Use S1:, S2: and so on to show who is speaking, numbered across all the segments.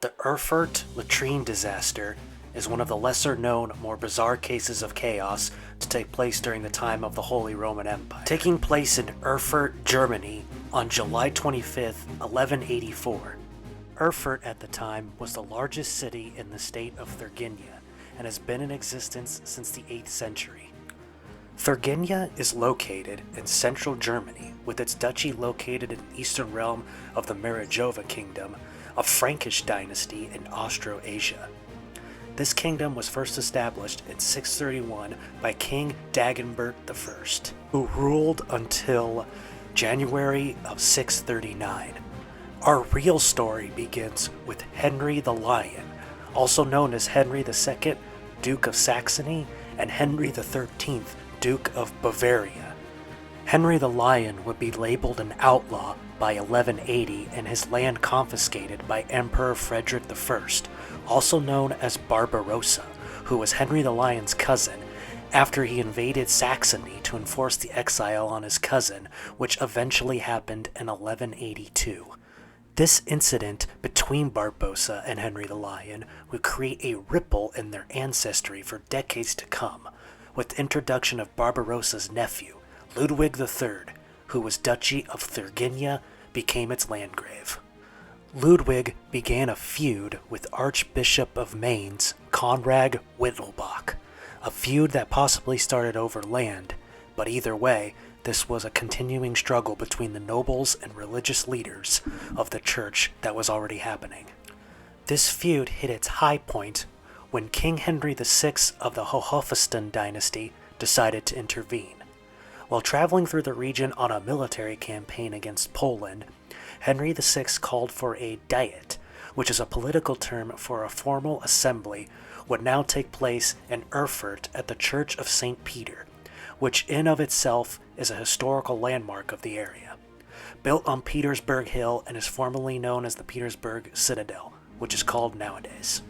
S1: The Erfurt Latrine Disaster is one of the lesser-known, more bizarre cases of chaos to take place during the time of the Holy Roman Empire. Taking place in Erfurt, Germany on July 25, 1184. Erfurt at the time was the largest city in the state of Thuringia and has been in existence since the 8th century. Thuringia is located in central Germany, with its duchy located in the eastern realm of the Marojova Kingdom, a Frankish dynasty in Austroasia. This kingdom was first established in 631 by King Dagobert I, who ruled until January of 639. Our real story begins with Henry the Lion, also known as Henry II, Duke of Saxony, and Henry XIII, Duke of Bavaria. Henry the Lion would be labeled an outlaw by 1180 and his land confiscated by Emperor Frederick I, also known as Barbarossa, who was Henry the Lion's cousin, after he invaded Saxony to enforce the exile on his cousin, which eventually happened in 1182. This incident between Barbarossa and Henry the Lion would create a ripple in their ancestry for decades to come, with the introduction of Barbarossa's nephew, Ludwig III, who was Duchy of Thuringia, became its landgrave. Ludwig began a feud with Archbishop of Mainz, Conrad Wittelsbach, a feud that possibly started over land, but either way, this was a continuing struggle between the nobles and religious leaders of the church that was already happening. This feud hit its high point when King Henry VI of the Hohenstaufen dynasty decided to intervene. While traveling through the region on a military campaign against Poland, Henry VI called for a diet, which is a political term for a formal assembly, would now take place in Erfurt at the Church of St. Peter, which in of itself is a historical landmark of the area. Built on Petersburg Hill and is formerly known as the Petersburg Citadel, which is called nowadays.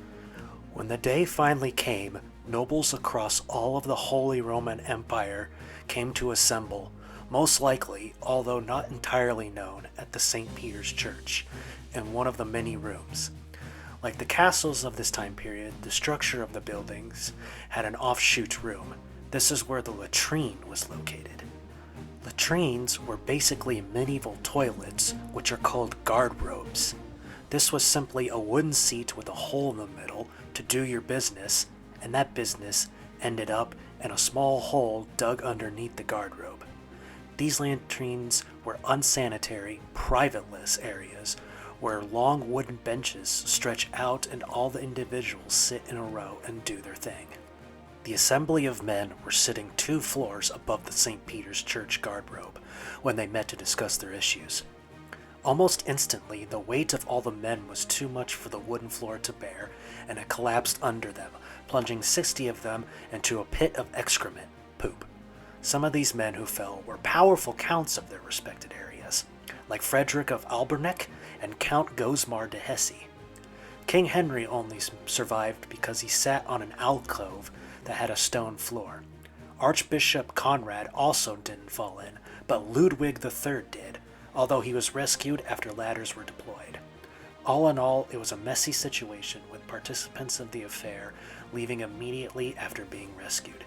S1: When the day finally came, nobles across all of the Holy Roman Empire came to assemble, most likely, although not entirely known, at the St. Peter's Church, in one of the many rooms. Like the castles of this time period, the structure of the buildings had an offshoot room. This is where the latrine was located. Latrines were basically medieval toilets, which are called guardrobes. This was simply a wooden seat with a hole in the middle to do your business, and that business ended up in a small hole dug underneath the guardrobe. These latrines were unsanitary, privateless areas where long wooden benches stretch out and all the individuals sit in a row and do their thing. The assembly of men were sitting 2 floors above the St. Peter's Church guardrobe when they met to discuss their issues. Almost instantly, the weight of all the men was too much for the wooden floor to bear, and it collapsed under them, plunging 60 of them into a pit of excrement, poop. Some of these men who fell were powerful counts of their respected areas, like Frederick of Alberneck and Count Gosmar de Hesse. King Henry only survived because he sat on an alcove that had a stone floor. Archbishop Conrad also didn't fall in, but Ludwig III did, although he was rescued after ladders were deployed. All in all, it was a messy situation with participants of the affair leaving immediately after being rescued.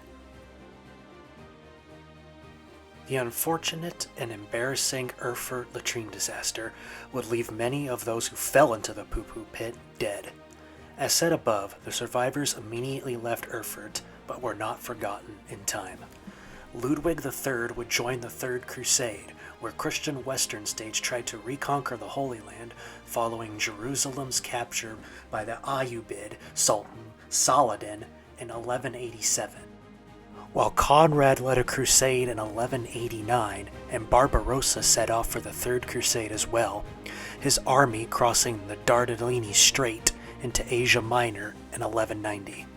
S1: The unfortunate and embarrassing Erfurt Latrine Disaster would leave many of those who fell into the poo-poo pit dead. As said above, the survivors immediately left Erfurt, but were not forgotten in time. Ludwig III would join the Third Crusade, where Christian Western states tried to reconquer the Holy Land following Jerusalem's capture by the Ayyubid Sultan Saladin in 1187. While Conrad led a crusade in 1189 and Barbarossa set off for the Third Crusade as well, his army crossing the Dardanelles Strait into Asia Minor in 1190.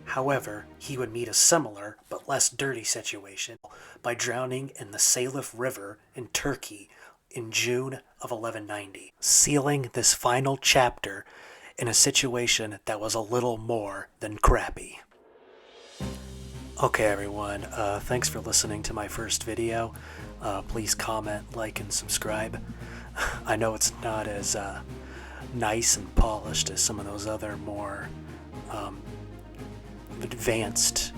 S1: However, he would meet a similar but less dirty situation by drowning in the Salif River in Turkey in June of 1190, sealing this final chapter in a situation that was a little more than crappy. Okay everyone, thanks for listening to my first video. Please comment, like, and subscribe. I know it's not as nice and polished as some of those other more advanced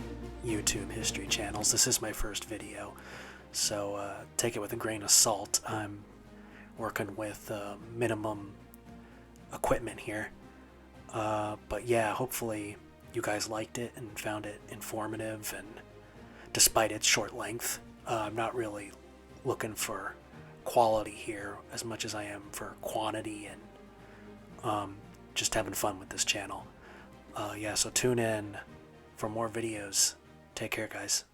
S1: YouTube history channels. This is my first video, so take it with a grain of salt. I'm working with minimum equipment here, but yeah, hopefully you guys liked it and found it informative, and despite its short length, I'm not really looking for quality here as much as I am for quantity and just having fun with this channel. Yeah, so tune in for more videos. Take care, guys.